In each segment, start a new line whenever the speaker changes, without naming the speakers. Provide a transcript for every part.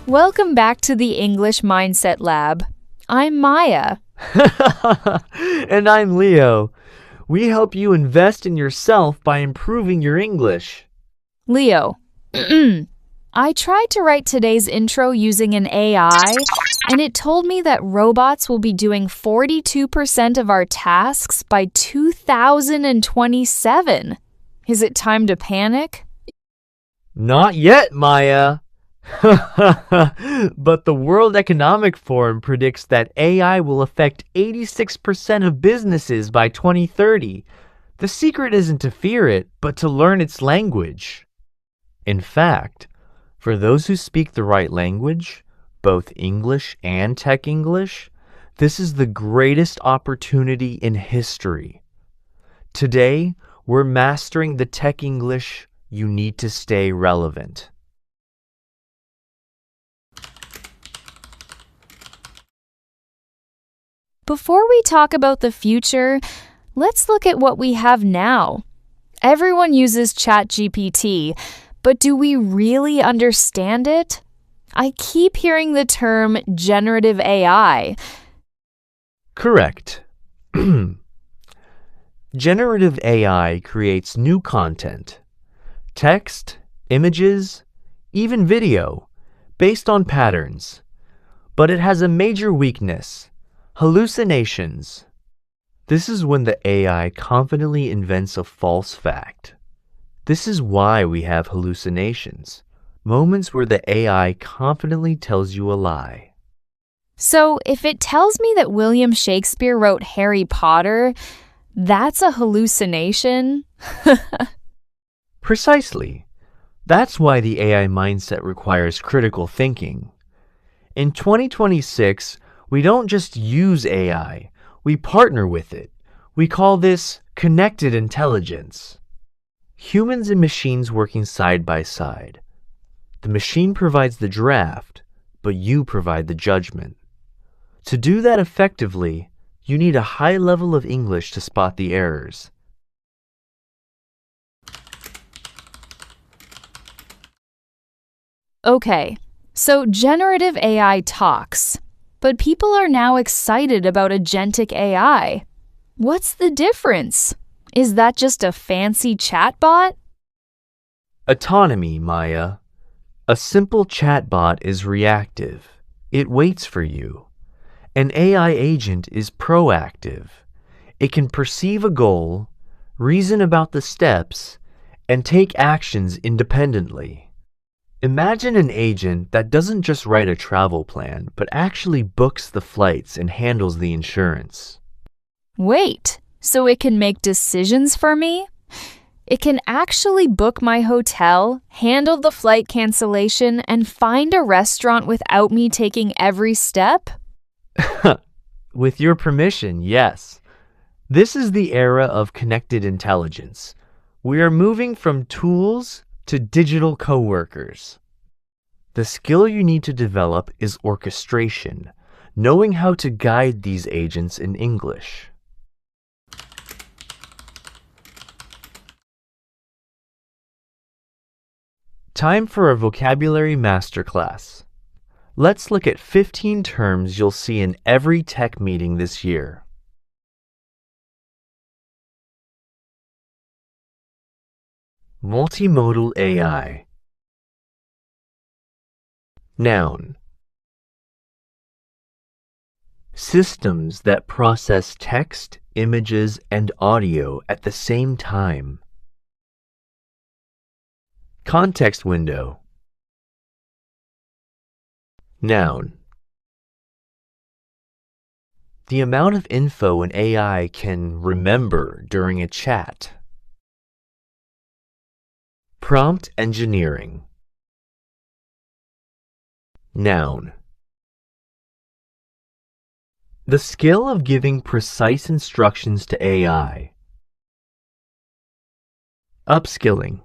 Welcome back to the English Mindset Lab. I'm Maya.
And I'm Leo. We help you invest in yourself by improving your English.
Leo, I tried to write today's intro using an AI, and it told me that robots will be doing 42% of our tasks by 2027. Is it time to panic?
Not yet, Maya. But the World Economic Forum predicts that AI will affect 86% of businesses by 2030. The secret isn't to fear it, but to learn its language. In fact, for those who speak the right language, both English and Tech English, this is the greatest opportunity in history. Today, we're mastering the Tech English you need to stay relevant.
Before we talk about the future, let's look at what we have now. Everyone uses ChatGPT, but do we really understand it? I keep hearing the term generative AI.
Correct. Generative AI creates new content, text, images, even video, based on patterns. But it has a major weakness: hallucinations. This is when the AI confidently invents a false fact. This is why we have hallucinations, moments where the AI confidently tells you a lie.
So if it tells me that William Shakespeare wrote Harry Potter, that's a hallucination?
Precisely. That's why the AI mindset requires critical thinking. In 2026, we don't just use AI, we partner with it. We call this connected intelligence. Humans and machines working side by side. The machine provides the draft, but you provide the judgment. To do that effectively, you need a high level of English to spot the errors.
Okay, so generative AI talks, but people are now excited about agentic AI. What's the difference? Is that just a fancy chatbot?
Autonomy, Maya. A simple chatbot is reactive. It waits for you. An AI agent is proactive. It can perceive a goal, reason about the steps, and take actions independently. Imagine an agent that doesn't just write a travel plan, but actually books the flights and handles the insurance.
Wait, so it can make decisions for me? It can actually book my hotel, handle the flight cancellation, and find a restaurant without me taking every step?
With your permission, yes. This is the era of connected intelligence. We are moving from tools to digital coworkers. The skill you need to develop is orchestration, knowing how to guide these agents in English. Time for a vocabulary masterclass. Let's look at 15 terms you'll see in every tech meeting this year. Multimodal AI. Noun. Systems that process text, images, and audio at the same time. Context window. Noun. The amount of info an AI can remember during a chat. Prompt engineering. Noun. The skill of giving precise instructions to AI. Upskilling.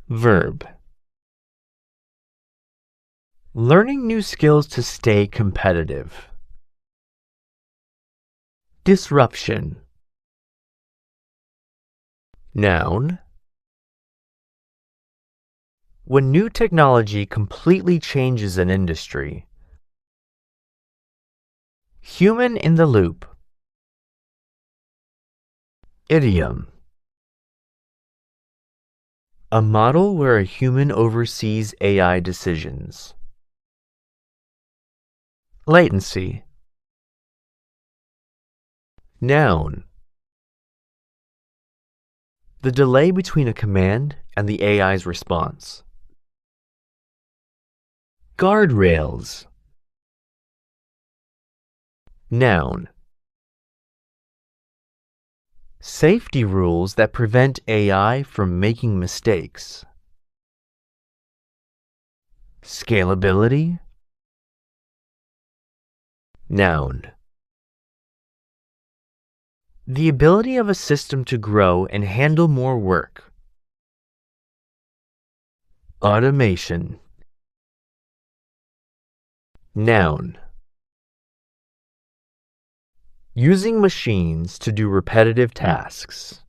Verb. Learning new skills to stay competitive. Disruption. Noun. When new technology completely changes an industry. Human in the loop. Idiom. A model where a human oversees AI decisions. Latency. Noun. The delay between a command and the AI's response. Guardrails. Noun. Safety rules that prevent AI from making mistakes. Scalability. Noun. The ability of a system to grow and handle more work. Automation. Noun. Using machines to do repetitive tasks.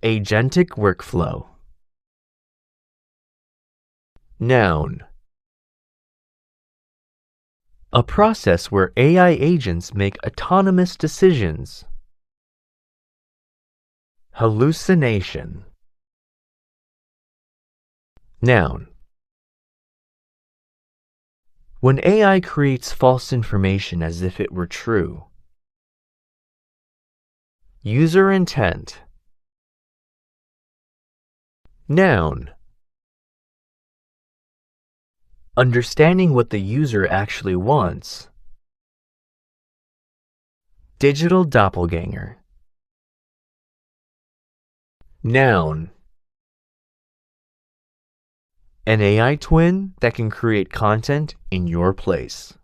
Agentic workflow. Noun. A process where AI agents make autonomous decisions. Hallucination. Noun. When AI creates false information as if it were true. User intent. Noun. Understanding what the user actually wants. Digital doppelganger. Noun. An AI twin that can create content in your place.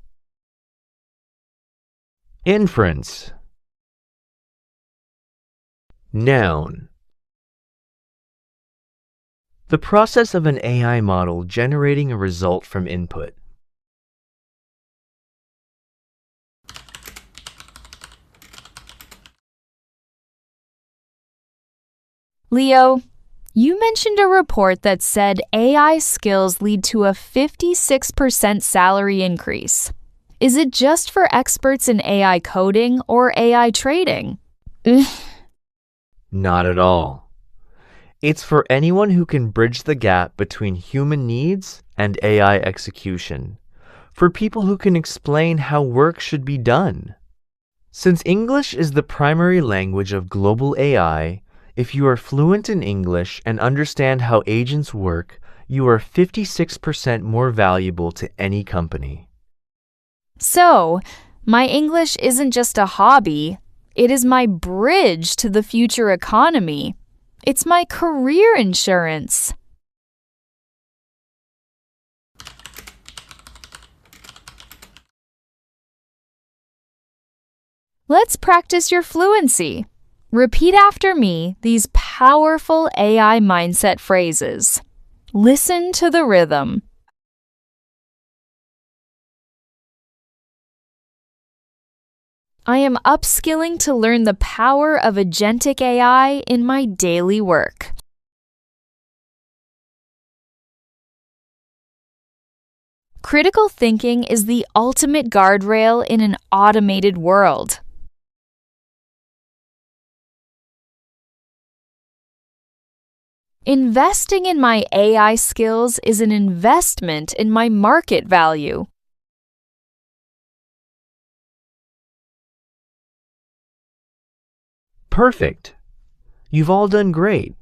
Inference. Noun. The process of an AI model generating a result from input.
Leo, you mentioned a report that said AI skills lead to a 56% salary increase. Is it just for experts in AI coding or AI trading?
Not at all. It's for anyone who can bridge the gap between human needs and AI execution. For people who can explain how work should be done. Since English is the primary language of global AI, if you are fluent in English and understand how agents work, you are 56% more valuable to any company.
So, my English isn't just a hobby, it is my bridge to the future economy. It's my career insurance. Let's practice your fluency. Repeat after me these powerful AI mindset phrases. Listen to the rhythm. I am upskilling to learn the power of agentic AI in my daily work. Critical thinking is the ultimate guardrail in an automated world. Investing in my AI skills is an investment in my market value.
Perfect. You've all done great.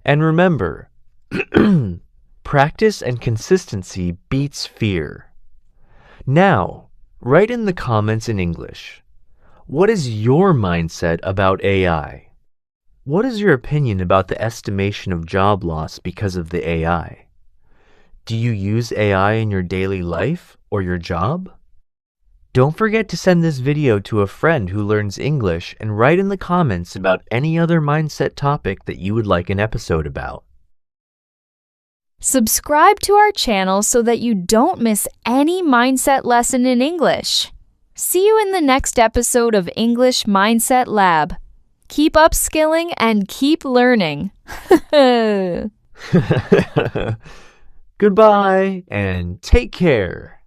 And remember, practice and consistency beats fear. Now, write in the comments in English. What is your mindset about AI? What is your opinion about the estimation of job loss because of the AI? Do you use AI in your daily life or your job? Don't forget to send this video to a friend who learns English and write in the comments about any other mindset topic that you would like an episode about.
Subscribe to our channel so that you don't miss any mindset lesson in English. See you in the next episode of English Mindset Lab. Keep upskilling and keep learning.
Goodbye and take care.